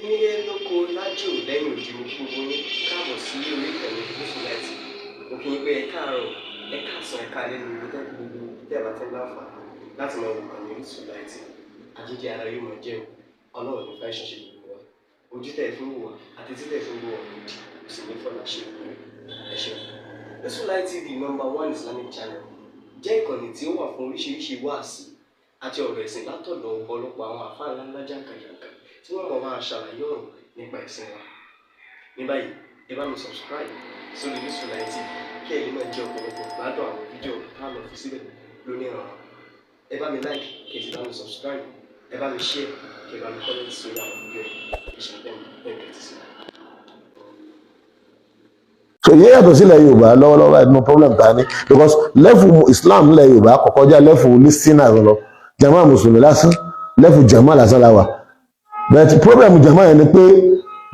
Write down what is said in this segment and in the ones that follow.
nílé lóko lájò lẹ́yìn òdì gbogbo ní káàbọ̀ sí orí ìkànnì Musilight. Mo kí yín pé ẹ káàárọ̀, ẹ káàsán, ẹ káalẹ́ ní ibi tẹ́lẹ̀ gbogbo tẹ́ bá tẹ́ láǹfààní láti máa wò ìkànnì Musilight. Àjíjẹ ara yóò máa jẹun, ọlọ́run ní fẹ́ ṣẹ̀ṣẹ̀ gbogbo wa. Ojú tẹ̀ fún wò wá àti títẹ̀ fún wò wá lòdì, kò sì ní fọ́nà ṣe ìwé ẹ̀ṣẹ̀. Musilight TV #1 Islamic channel jẹ́ ìkànnì tí ó wà fún oríṣiríṣi wáàsí àti ọ̀rọ̀ ẹ̀sìn látọ̀dọ̀ ọ̀pọ̀lọpọ̀ àwọn àfáà ńláńlá jàǹkàjàǹkà tí wọ́n mọ̀ máa ṣàlàyé ọ̀rọ̀ nípa ẹ̀sìn wa. Ní báyìí, ẹ bá mi subscribe sórí Musilight TV kí ẹ lè máa jẹ ọ̀pọ̀lọpọ̀ gbádùn àwọn fídíò táwọn fi síbẹ̀ lónìí ọ̀rọ̀. Ẹ bá mi like kí ẹ sì bá mi subscribe, ẹ bá mi share kí ẹ bá mi comment sórí àwọn fídíò yìí. Ìṣẹ̀lẹ̀ bẹ́ẹ̀ kẹ́tì sí. So yẹ yàtọ̀ sílẹ̀ Yorùbá lọ́wọ́lọ́wọ́ ẹ̀dùn problem ta ni because lẹ́fù Islam lẹ̀ Yorùbá kọ̀kọ́ já lẹ́fù listener lọ jama mùsùlùmí lásán lẹ́fù jama lásán la wà but problem jama yẹn ni pé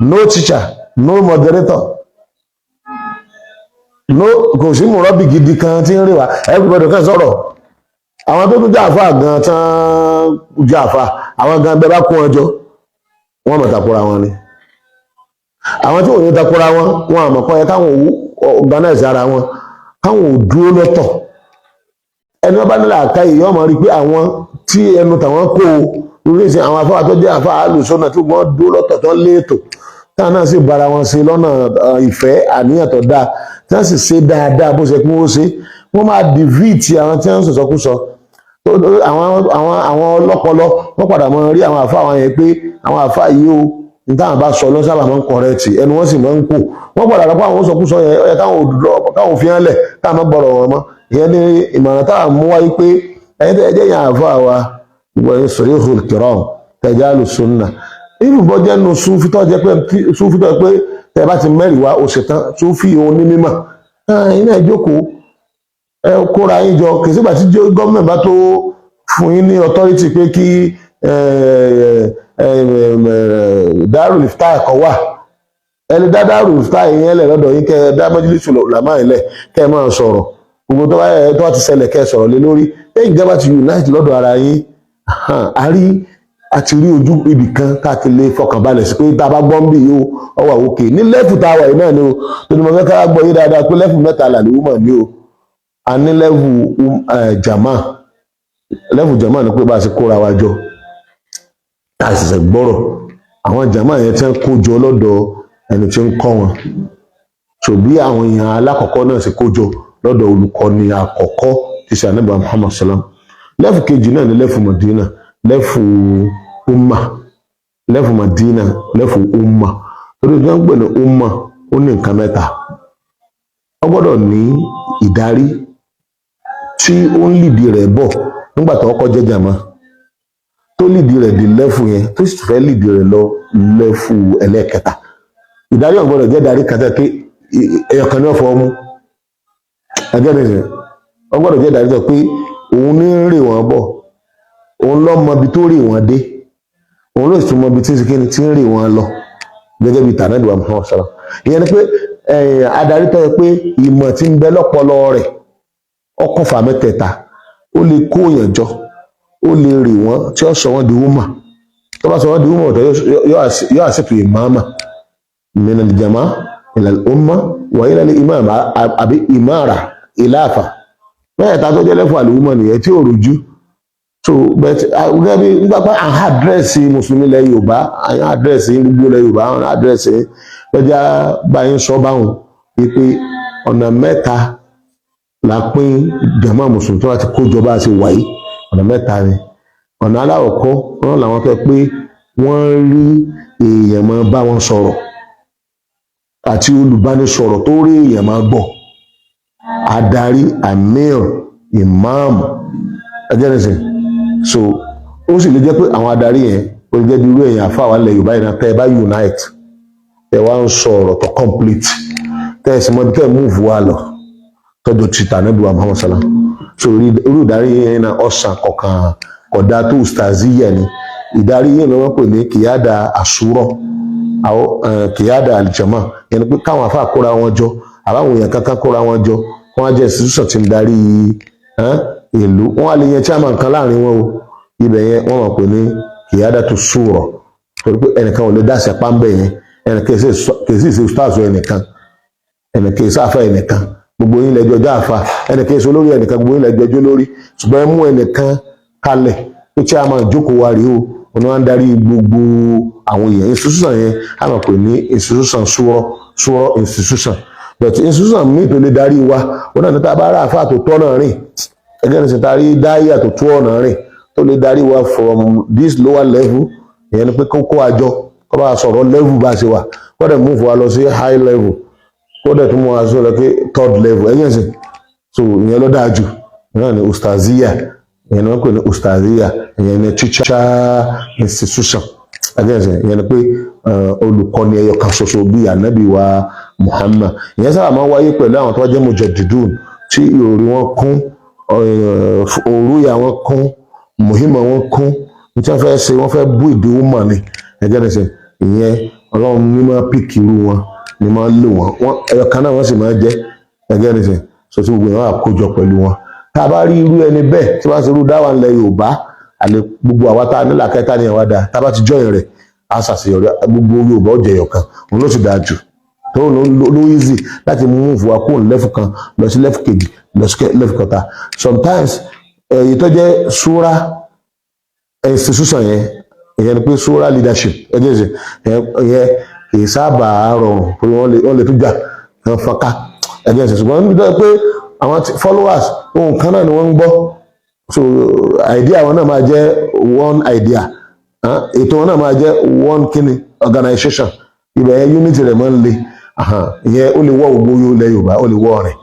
no teacher no moderator no kò sí mùrọ́bì gidi kan tí ń rí wa everybody kan sọ̀rọ̀ àwọn tó tún jẹ́ àfa gan tán jẹ́ àfa àwọn gan bẹ́ẹ̀ bá kún ọjọ́ wọ́n mọ̀ takora wọn ni àwọn tí ò ní takora wọn wọn àmọ́ kọ́ yẹ káwọn organize ara wọn káwọn ò dúró lọ́tọ̀ ẹni wọn bá nílò àkáyè yọ ọmọ rí pé àwọn tí ẹnu tàwọn kó orí ìsìn àwọn afáwà tó jẹ́ àfáà alùsọ́nà tí wọ́n dúró lọ́tọ̀ tó léètò táwọn náà sì bára wọn ṣe lọ́nà ìfẹ́ àníyàn tó dáa tí wọ́n sì ṣe dáadáa bó ṣe kí wọ́n ṣe wọ́n máa dìvìtì àwọn tí wọ́n sọ̀sọ́kúsọ àwọn ọlọ́pọlọ wọ́n padà mọ rí àwọn àfáà wọn yẹn pé àwọn àfáà yìí ó nítawọn bá sọ lọ́sàbà máa ń kọ̀rẹ́tì ẹnu wọ́n sì máa ń kó wọ́n padà rọ́pọ̀ àwọn sọkúsọ yẹn ó yẹ káwọn fi hàn lẹ̀ táwọn máa gbọ́rọ̀ wọn mọ́ ìyẹn ní ìmọ̀ràn táwọn mú wáyé pé ẹjẹ́ yẹn àfáà wa wọ́n sọ̀rọ̀ ìhùn kìrọ̀m tẹ̀já lù sunna ìrùbọ̀ jẹ́ nu súnfítọ́ jẹ́ pé súnfítọ́ pé tẹ̀ bá ti mẹ́rìí wá ó ṣetán súnfí òun ní mímọ̀ iná ìjókòó ẹ kóra yín jọ kì í sígbà tí gọ́ọ̀mẹ̀ntì bá tó fún yín ní authority pé kí Darul Ifta ẹ̀kọ́ wà ẹni dá Darul Ifta yẹn lẹ̀ lọ́dọ̀ yín kẹ́ dá Majlisu Ulama ilẹ̀ kẹ́ máa sọ̀rọ̀ gbogbo tó bá ti ṣẹlẹ̀ kẹ́ sọ̀rọ̀ lé lórí lẹ́yìn ìjọba ti unite lọ́dọ̀ ara yín àti rí ojú ibì kan káàkiri lè fọkànbalẹ̀ sí pé tá a bá gbọ́n bí yóò ọwà òkè ní lẹ́fù tá a wà yìí náà ni o tó ní mo fẹ́ ká gbọ́ yín dáadáa pé lẹ́fù mẹ́ta là lówó mọ̀ ní o a ní lẹ́fù jama ni pé bá a ṣe kóra wa jọ tá a ṣẹ̀ṣẹ̀ gbọ́rọ̀ àwọn jama yẹn tí wọ́n kó jọ lọ́dọ̀ ẹni tí ń kọ́ wọn so bí àwọn èèyàn alákọ̀ọ́kọ́ náà ṣe kó jọ lọ́dọ̀ olùkọ́ni àkọ́kọ́ tí ṣe ànábì Muhammad salam lẹ́fù kejì náà ní lẹ́fù Madina lẹ́fù umma lẹ́fù Madina lẹ́fù umma torí tí wọ́n ń pè ní umma ó ní nǹkan mẹ́ta wọ́n gbọ́dọ̀ ní ìdarí tí ó ń lìdí rẹ̀ bọ̀ nígbà tó kọ́ jẹ́ jàmá tó lìdí rẹ̀ di lẹ́fù yẹn tó sì fẹ́ lìdí rẹ̀ lọ lẹ́fù ẹlẹ́ẹ̀kẹta ìdarí ò gbọ́dọ̀ jẹ́ darí kàtà pé ẹ̀yọ̀kan ní ọ̀fọ̀ ọmú ẹgbẹ́ nìyẹn wọ́n gbọ́dọ̀ jẹ́ darí tó pé òun ní ń rè wọ́n bọ̀ òun lọ mọ ibi tó rè wọ́n dé òun ló sì mọ ibi tí ń sikẹ́ni tí ń rè wọ́n lọ gẹ́gẹ́ bí tànàdì wa Muhammad sallam ìyẹn ni pé adarí tó yẹ pé ìmọ̀ tí ń bẹ lọ́pọlọ rẹ̀ ọkàn fà mẹ́tẹ̀ẹ̀ta ó lè kó èèyàn jọ ó lè rè wọ́n tí ó sọ wọ́n di wúmà tó bá sọ wọ́n di wúmà ọ̀tọ̀ yóò àṣepè ìmáàmà min al-jama ila al-umma wa ila al-imam àbí ìmáàrà ìlàfà mẹ́ẹ̀ta tó jẹ́ lẹ́fù àlùwúmọ̀ nìyẹn tí ò rújú so but gẹ́gẹ́ bí nígbà pé à ń àdírẹ́sì mùsùlùmí ilẹ̀ Yorùbá à ń àdírẹ́sì gbogbo ilẹ̀ Yorùbá à ń àdírẹ́sì lọ́jà báyìí ń sọ báwọn wípé ọ̀nà mẹ́ta la pín jàmá mùsùlùmí tó bá ti kójọ bá a ṣe wáyé ọ̀nà mẹ́ta ni ọ̀nà aláwọ̀kọ́ wọn làwọn tó pé wọ́n rí èèyàn máa bá wọn sọ̀rọ̀ àti olùbánisọ̀rọ̀ tó rí èèyàn máa gbọ́ adarí amir imam ẹjẹrẹsìn so ó sì lè jẹ́ pé àwọn adarí yẹn ó lè jẹ́ bí irú èèyàn àfáwà ilẹ̀ Yorùbá yìí náà tẹ́ ẹ bá unite tẹ́ wá ń sọ ọ̀rọ̀ tó complete tẹ́ ẹ sì mọ bí tẹ́ ẹ move wá lọ tọ́jú tìta níbi wa Muhammad salam so irú ìdarí yẹn náà ọ̀sán kọ̀ọ̀kan kọ̀dá tó ustaziya ni ìdarí yẹn ni wọ́n pè ní kìyàdà àsúrọ̀ àwọn kìyàdà àlìjàmá yẹn ni pé káwọn afá kóra wọn jọ àbáwọn èèyàn kankan kóra wọn jọ wọn á jẹ́ institution tí ń darí ìlú wọn á lè yẹn chairman kan láàrin wọn o ibẹ̀ yẹn wọ́n mọ̀ pé ní kìyàdà tó súrọ̀ torí pé ẹnìkan ò lè dá sẹpá ń bẹ yẹn ẹnìkan kì í sì ṣe ustaz ẹnìkan ẹnìkan sáfà ẹnìkan gbogbo yín lẹjọ jáfa ẹnìkan èso lórí ẹnìkan gbogbo yín lẹjọ jó lórí ṣùgbọ́n ẹ mú ẹnìkan kalẹ̀ pé tí a máa jókòó wa rèé o òun wá ń darí gbogbo àwọn èèyàn institution yẹn a máa pè ní institution súrọ institution but institution míì tó lè darí wa ó náà ní tá a bá rà àfáà tó tọ́nà rìn ẹgbẹ́ ní sèta rí dáyà tó tó ọ̀nà rìn tó lè darí wa from this lower level ìyẹn ni pé kó àjọ kó bá sọ̀rọ̀ level bá ṣe wà kó dẹ̀ move wa lọ sí high level kó dẹ̀ tún mú wa sọ̀rọ̀ pé third level ẹ̀yìn ẹ̀sìn so ìyẹn ló dáa jù ìyẹn ní ustaziya ìyẹn ni wọ́n pè ní ustaziya ìyẹn ní teacher institution ẹ̀yìn ẹ̀sìn ìyẹn ni pé olùkọ́ni ẹyọ kan ṣoṣo bíi ànábì wa Muhammad ìyẹn sábà máa ń wáyé pẹ̀lú àwọn tó wá jẹ́ mujaddidun tí ìròrí wọn kún òrùyà wọn kún muhimma wọn kún ní tí wọ́n fẹ́ ṣe wọ́n fẹ́ bú ìdíwọ́ mọ̀ ni ẹ̀jẹ̀ ní sẹ́ ìyẹn ọlọ́run ní máa pìkì irú wọn ni máa lò wọn ẹyọ kan náà wọ́n sì máa jẹ́ ẹ̀jẹ̀ ní sẹ́ so tí gbogbo yẹn wà kójọ pẹ̀lú wọn tá a bá rí irú ẹni bẹ́ẹ̀ tí wọ́n ti rú dáwà ńlẹ̀ Yorùbá àlè gbogbo àwa tá a nílà kẹta ni àwa dá tá a bá ti jọyìn rẹ̀ á ṣàṣeyọrí gbogbo Yorùbá ó jẹyọ kan òun ló sì dáa jù tó ló easy láti mú fún wa kúrò lẹ́fù kan lọ sí lẹ́fù kejì lọ sí lẹ́fù kọta sometimes èyí tó jẹ́ súra institution yẹn ìyẹn ni pé súra leadership ẹgbẹ́ ìṣe ìyẹn kì í sábà rọrùn pé wọ́n lè tún jà wọ́n fọ́nká ẹgbẹ́ ìṣe ṣùgbọ́n níbi tó yẹ pé àwọn followers ohun kan náà ni wọ́n ń gbọ́ so idea wọn náà máa jẹ́ one idea ètò wọn náà máa jẹ́ one kíni organization ibẹ̀ yẹn unity rẹ̀ máa ń le ìyẹn ó lè wọ́ gbogbo ilẹ̀ Yorùbá ó lè wọ́ rẹ̀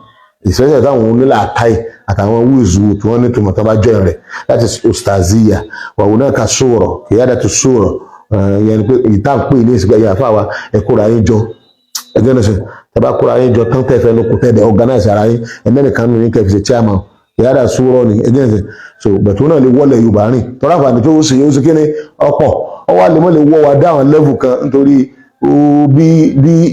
ìṣẹ́jẹ̀ táwọn onílà àtàì àtàwọn wíìzù tí wọ́n ní tòmọ̀ tó bá jọ rẹ̀ láti ustaziya wàhùn náà ka sọ̀rọ̀ ìyáda tó sọ̀rọ̀ ìyẹn ni pé ìta ń pè ní ìsìnkú ẹ̀yà fáwa ẹ̀kúra yín jọ ẹgbẹ́ náà ṣe tẹ́ bá kúra yín jọ tán tẹ́fẹ́ ló kù tẹ́lẹ̀ organize ara yín ẹ̀mẹ́nìkan nínú yín kẹfì ṣe chairman ìyáda sọ̀rọ̀ ni ẹgbẹ́ náà ṣe so bẹ̀tún náà lè wọlé Yorùbá rìn tọ́lá àǹfààní tó ṣe yóò ṣe kí ni ọ̀pọ̀ ọwọ́ àlè mọ́ lè wọ́ wa dáhùn level kan nítorí bí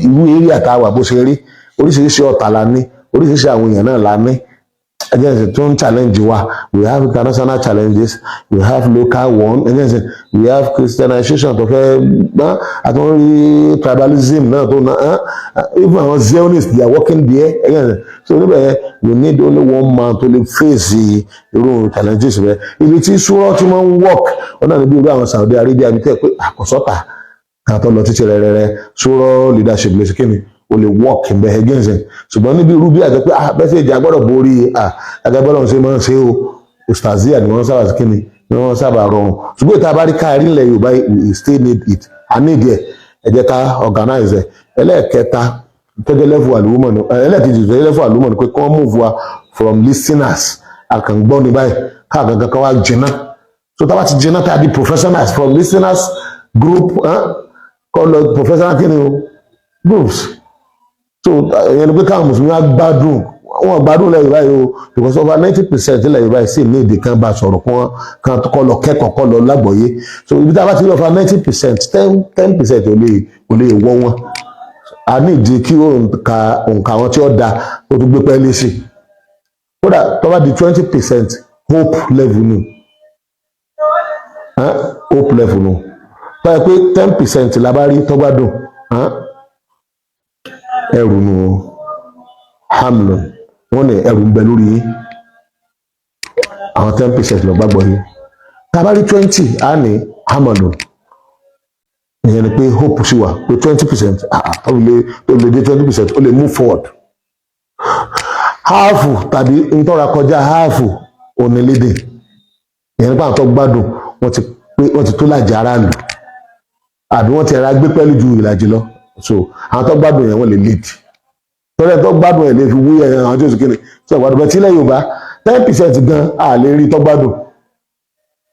ìlú eré àtàwà bó ṣe rí oríṣiríṣi ọ̀tà la ní oríṣiríṣi àwọn èèyàn náà la ní again tó ń challenge wa we have international challenges we have local one again we have christianization tó fẹ́ àtúnrí tribalism náà tó ná even àwọn zionists they are working there again so níbẹ̀ yẹn we need only one man to lè face irú challenges rẹ ibi tí súrọ́ tí wọ́n ń work wọn náà níbi irú àwọn Saudi Arabia bí tẹ́ pé àkọsọ́tà kan tó lọ títí rẹ̀ súrọ́ leadership lè ṣe kí ni o lè work in bẹ́ẹ̀ against ṣùgbọ́n níbi irú bí àti pé mẹ́sẹ̀jì agbọ́dọ̀ borí agbẹ́bọ́lọ́ ṣe máa ń ṣe o ustazia ni wọ́n sábà kí ni wọ́n sábà rọrùn ṣùgbọ́n ìta bá rí káàrí ilẹ̀ Yorùbá we still need it I need it ẹ jẹ́ ká organize ẹ̀ ẹlẹ́ẹ̀kẹta tọ́jọ́ level àlùmọ̀ ni ẹlẹ́ẹ̀kejì tọ́jọ́ level àlùmọ̀ ni pé kí wọ́n move wa from listeners àkàngbọ́n ní báyìí káàkiri kan wá jìnnà so tá a bá ti jìnnà tá a di professionals from listeners group kọ́ lọ professional kí ni o groups so ìyẹn ni pé káwọn mùsùlùmí á gbádùn wọn gbádùn lẹ́yìn báyìí o because over 90% lẹ́yìn báyìí sì ní èdè kan bá sọ̀rọ̀ kan kọ́ lọ kẹ́kọ̀ọ́ kọ́ lọ lágbọ̀ọ́yé so ibi tá a bá ti rí over 90% 10% ò lè wọ́ wọn a ní ìdí kí òǹkà wọn tí ó da ó tún gbé pẹ́ẹ́lí sí kódà tó bá di 20% hope level nù hope level nù tó yẹ pé 10% la bá rí tó gbádùn ẹrù nù hamlin wọn ní ẹrù ń bẹ lórí yín àwọn 10% lọ gbàgbọ́ yín tabari 20 á ní hamlin ìyẹn ni pé hope sí wa pé 20% ó lè dé 20% ó lè move forward háàfù tàbí ntọ́ra kọjá háàfù onílédè ìyẹn nípa àtọ́ gbádùn wọ́n ti tó lájà aráàlú àbí wọ́n ti ẹ̀rá gbé pẹ́lú ju ìlàjì lọ so àwọn tó gbádùn yẹn wọ́n lè lead tọ́lẹ̀ tó gbádùn ẹ̀ lè fi wúyẹ àwọn tí ó sì kéde tí ọ̀gbádùn bẹ́ẹ̀ tí ilẹ̀ Yorùbá 10% gan a lè rí tó gbádùn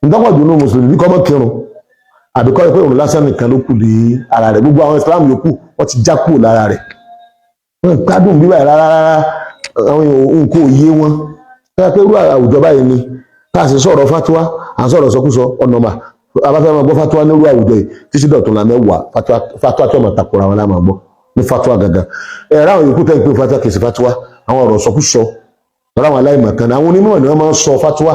ìtọ́pọ̀jù ní mùsùlùmí kọ́ mọ́ kírun àbí kọ́ ìpé òun lásán nìkan ló kù ní ara rẹ̀ gbogbo àwọn Islam yòókù wọ́n ti já kúrò lára rẹ̀ wọ́n gbádùn bíbá rárá àwọn nǹkan òye wọn tọ́lẹ̀ pé irú àwùjọ báyìí ni káàsì sọ̀rọ̀ fatuwa à ń sọ̀rọ̀ sọkúsọ ọ̀nàmà abáfẹ́ máa gbọ́ fatuwa nírú àwùjọ yìí títí dọ̀tún la mẹ́wàá fatuwa tí wọ́n máa takora wọn láà máa gbọ́ ní fatuwa gangan ẹ̀rọ àwọn yòókù tẹ́ ń pè fatuwa kìí sí fatuwa àwọn ọ̀rọ̀ sọkúsọ ọ̀rọ̀ àwọn aláìmọ̀kan àwọn onímọ̀ ni wọ́n máa ń sọ fatuwa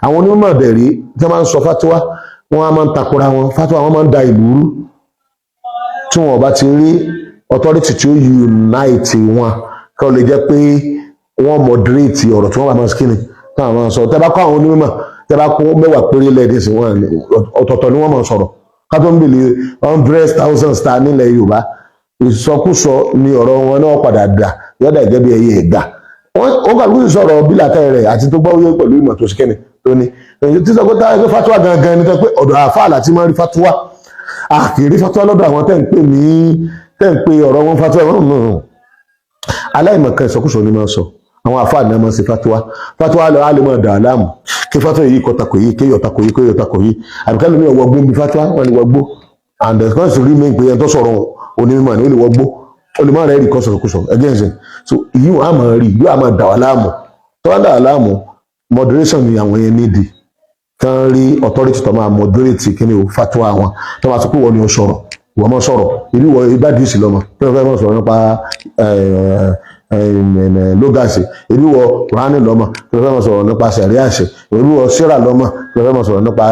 àwọn onímọ̀ dẹ̀rí tí wọ́n máa ń sọ fatuwa wọ́n á máa ń takora wọn fatuwa wọn máa ń da ìlú rú tí wọn bá ti rí authority tí ó unite wọn kí wọ́n lè jẹ́ pé wọ́n moderate ọ̀rọ̀ tí wọ́n bá máa skinny tí wọ́n máa sọ tẹ́ bá kọ́ àwọn onímọ̀ tẹ́ bá kó mẹ́wàá péré lẹ́ẹ̀dẹ̀ sí wọn ọ̀tọ̀ọ̀tọ̀ ni wọ́n máa sọ̀rọ̀ ká tó ń bèèrè 100,000 star nílẹ̀ Yorùbá ìsọkúsọ ni ọ̀rọ̀ wọn náà padà dà yọ̀dà gẹ́gẹ́ bí ẹyẹ ẹ̀gà wọ́n kàlùkù sì sọ̀rọ̀ bílàkẹ́ rẹ̀ àti tó gbọ́wọ́ pẹ̀lú ìmọ̀ tó skinny tó ní tí sọ pé táwọn ẹgbẹ́ fatuwa gangan ni pé ọ̀dọ̀ àfáà láti máa rí fatuwa àkìrí fatuwa lọ́dọ̀ àwọn tẹ́ ń pè ọ̀rọ̀ wọn fatuwa wọn aláìmọ̀kan ìsọkúsọ ni máa sọ àwọn àfáà ní ọmọ sí fatuwa lọ á lè máa dà á láàmú kí fatuwa yìí kọ tako yìí kéyọ̀ tako yìí kéyọ̀ tako yìí àbíkẹ́ lómi ọwọ́ gbó ń bi fatuwa wọn ni wọ́n gbó and the consequence rí mi pé ẹni tó sọ̀rọ̀ onímọ̀ ni ó lè wọ́n gbó ó lè má rẹ̀ rí kọ́sọ̀kúsọ ẹgbẹ́ ẹ̀sìn so ìyí wọn á máa rí yóò á máa dà wá láàmú tó wá dà wá láàmú moderation ni àwọn yẹn nídìí kan rí authority tó máa moderate kí ni o fatuwa wọn tó máa sọ pé wọ́n ni ó sọ̀rọ̀ wọ́n mọ̀ sọ̀rọ̀ ìlú wọ ibádìísì lọ́mọ tí wọ́n fẹ́ mọ̀ sọ̀rọ̀ nípa lógàsì ìlú wọ kùránì lọ́mọ tí wọ́n fẹ́ mọ̀ sọ̀rọ̀ nípa sẹ̀ríàsì ìlú wọ síra lọ́mọ tí wọ́n fẹ́ mọ̀ sọ̀rọ̀ nípa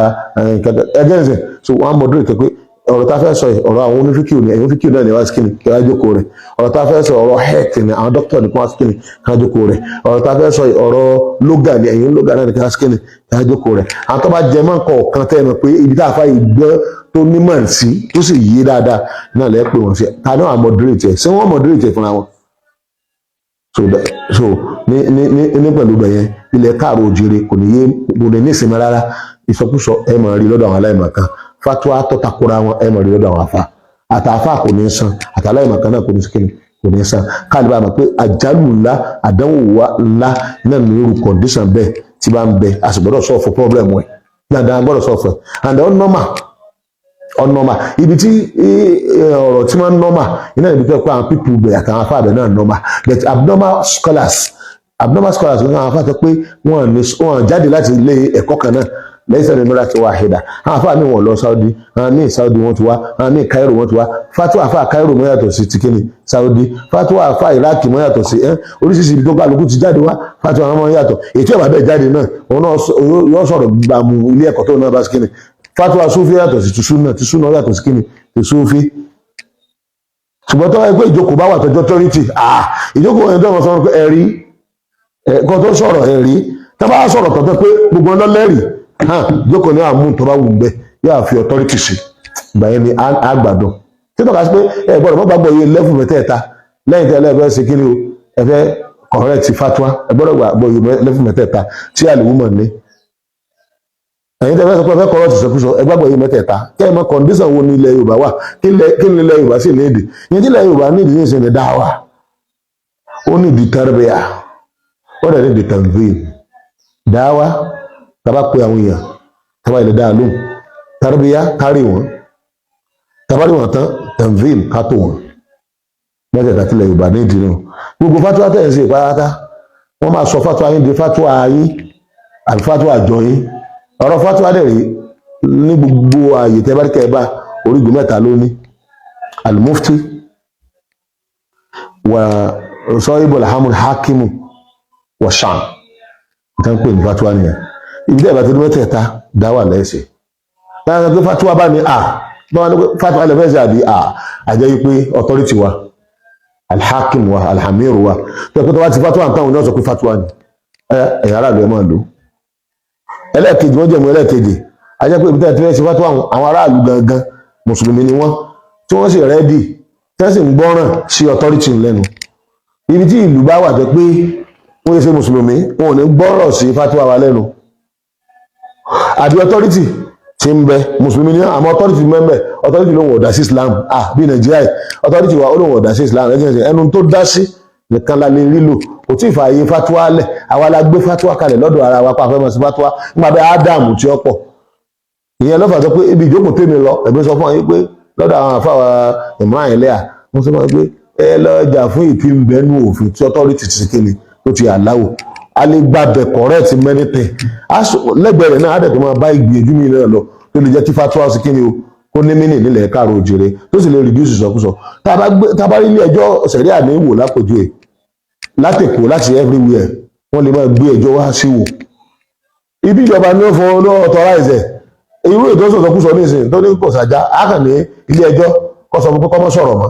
ẹgẹ́nsìn so wọ́n moderate pé ọ̀rọ̀ tá a fẹ́ sọ ọ̀rọ̀ àwọn onífíkìú ni ẹ̀yìn fíkìú náà ni wá skinny kí wá jókòó rẹ̀ ọ̀rọ̀ tá a fẹ́ sọ ọ̀rọ̀ health ni àwọn dókítà ní kí wá skinny kí wá jókòó rẹ̀ ọ̀rọ̀ tá a fẹ́ sọ ọ̀rọ̀ lógà ni ẹ̀yìn lógà náà ni kí wá skinny kí wá jókòó rẹ̀ àwọn tó bá jẹ mọ́ nǹkan ọ̀kan tẹ́ ẹ mọ̀ pé ibi tá a fà yìí gbọ́ tó nímọ̀ sí tó sì yé dáadáa náà lẹ́ pè wọ́n sí ta náà moderate ẹ̀ ṣé wọ́n moderate ẹ̀ fúnra wọn. so ní pẹ̀lú bẹ̀yẹn ilẹ̀ káàró òjìrè kò ní ní ìsinmi rárá ìsọkúsọ ẹ̀ máa rí lọ́dọ̀ àwọn aláìmọ̀kan fatuwa tó takora wọn ẹ mọ̀ rí lọ́dọ̀ àwọn afa àtàfà kò ní san àtàláìmọ̀ kan náà kò ní skinny kò ní san káàdìbà mọ̀ pé àjálù ńlá àdánwò ńlá náà ní irú condition bẹ́ẹ̀ tí bá ń bẹ a sì gbọ́dọ̀ solve problem ẹ̀ dáadáa gbọ́dọ̀ solve ẹ̀ and normal ibi tí ọ̀rọ̀ tí wọ́n normal iná ibi tó pé àwọn people bẹ̀ àtàwọn afa bẹ̀ náà normal but abnormal scholars ní àwọn afa tó pé wọ́n jáde láti ilé ẹ̀kọ́ kan náà lẹ́yìn sẹ́ni mìíràn ti wá àhìdá àwọn afáà mi wọ́n lọ Saudi àwọn ní Saudi wọ́n ti wá àwọn ní Cairo wọ́n ti wá fatuwa afáà Cairo mọ́ yàtọ̀ sí ti kíni Saudi fatuwa afáà Iraq mọ́ yàtọ̀ sí oríṣiríṣi ibi tó kálukú ti jáde wá fatuwa wọn mọ́ yàtọ̀ èyí tí ọ̀bà bẹ́ẹ̀ jáde náà wọn náà yóò sọ̀rọ̀ gbàmù ilé ẹ̀kọ́ tó náà bá sí kíni fatuwa Sufi yàtọ̀ sí ti Sunna yàtọ̀ sí kíni ti Sufi ṣùgbọ́n tó wáyé pé ìjókòó bá wà tọjọ́ authority ìjókòó yẹn tó wọn sọ pé ẹ̀rí ẹ̀kọ́ tó sọ̀rọ̀ ẹ̀rí tó bá sọ̀rọ̀ tọ́tọ́ pé gbogbo ọ̀nà lẹ́rìí jókòó ní àmú tó bá wù ń bẹ yóò fi authority sí ìgbà yẹn ni àgbàdo títọ́ ká sí pé ẹ gbọ́dọ̀ mọ́ gbàgbọ́ yìí lẹ́fù mẹ́tẹ̀ẹ̀ta lẹ́yìn tẹ́lẹ̀ ẹ̀fẹ́ ṣe kí ni o ẹ̀fẹ́ correct fatwa ẹ gbọ́dọ̀ gbàgbọ́ yìí lẹ́fù mẹ́tẹ̀ẹ̀ta tí àlùmọ̀ ní ẹ̀yin tẹ́lẹ̀ sọ pé ẹ̀fẹ́ correct ìṣẹ́kúṣọ ẹ gbàgbọ́ yìí mẹ́tẹ̀ẹ̀ta kẹ́ ẹ mọ condition wo ni ilẹ̀ Yorùbá wà kí ni ilẹ̀ Yorùbá sì léde ìyẹn tí ilẹ̀ Yorùbá ní ìdí ìsìn dáwà ó ní ìdí tarbiyah ó dẹ̀ ní ìdí tanzim dáwà tàbá pé àwọn èèyàn tàbá ilẹ̀ dáa lóhùn tarbiyá kárí wọn tàbá rí wọn tán tanzim kátó wọn mẹ́tẹ̀ẹ̀ta tilẹ̀ Yorùbá ní ìdí náà gbogbo fatuwa tẹ̀ ń ṣe ìpárátá wọ́n máa sọ fatuwa yín di fatuwa yín àbí fatuwa àjọ yín ọ̀rọ̀ fatuwa dẹ̀ rí ní gbogbo ààyè tẹ́ bá rí kẹ́ẹ̀bá orígun mẹ́ta lóní al-mufti wa sahibul hamul hakimu wa sham ìtàn pè ní fatuwa nìyẹn ibi tẹ́ ìbátí mẹ́tẹ̀ẹ̀ta dáwà lẹ́sẹ̀ láàrín pé fatuwa bá ní fatuwa lẹ́fẹ́sẹ̀ àbí àjẹ́ wípé authority wa alhakim wa alhamiru wa tó ẹ̀kọ́ tó wá ti fatuwa nǹkan òní ọ̀sọ̀ pé fatuwa ni ẹ̀yà aráàlú ẹ̀ máa lò ẹlẹ́ẹ̀kejì wọ́n jẹ̀mú ẹlẹ́ẹ̀kejì ajẹ́ pé ibi tẹ́ ìfẹ́ ṣe fatuwa àwọn aráàlú gangan mùsùlùmí ni wọ́n tí wọ́n sì rẹ́dì tí wọ́n sì ń gbọ́ràn sí authority lẹ́nu ibi tí ìlú bá wà jẹ́ pé wọ́n yẹ ṣe mùsùlùmí wọn ò ní gbọ́rọ̀ sí fatuwa wa lẹ́nu àbí authority ti ń bẹ mùsùlùmí ní àmọ́ authority mẹ́mbẹ̀ authority ló ń wọ̀dà sí Islam bí Nàìjíríà authority wa ó ló ń wọ̀dà sí Islam ẹnu tó dá sí nìkan la lè rí lò kò tí ì fààyè fatuwa lẹ̀ àwa la gbé fatuwa kalẹ̀ lọ́dọ̀ ara wa pa àfẹ́mọ̀ sí fatuwa nígbà bẹ́ẹ̀ Ádámù tí ó pọ̀ ìyẹn lọ́fà sọ pé ibi ìjókòó tèmi lọ ẹ̀mí sọ fún yín pé lọ́dọ̀ àwọn àfáwà Imran Eleha wọ́n sọ pé ẹ lọ́jà fún ìpínbẹ́nu òfin tí authority ti kéde tó ti àláwò a lè gbàbẹ̀ correct mẹ́nìtẹ̀ lẹ́gbẹ̀ẹ́ rẹ̀ náà á dẹ̀ tó máa bá ìgbìyànjú mi náà lọ tó lè jẹ́ kí fatuwa sí kíni o kó ní mínì nílẹ̀ káàró òjèrè tó sì lè reduce ìsọkúsọ tábà ilé ẹjọ́ sẹ̀ríà ní wò lápòjú ẹ̀ látẹ̀kọ́ láti everywhere wọ́n lè máa gbé ẹjọ́ wá sí wò ibi ìjọba ní ó fún ọ authorize ẹ̀ irú ètò ìsọkúsọ ní ìsìn tó ní kò sàjá á kàn ní ilé ẹjọ́ kó sọ fún pé kó má sọ̀rọ̀ mọ́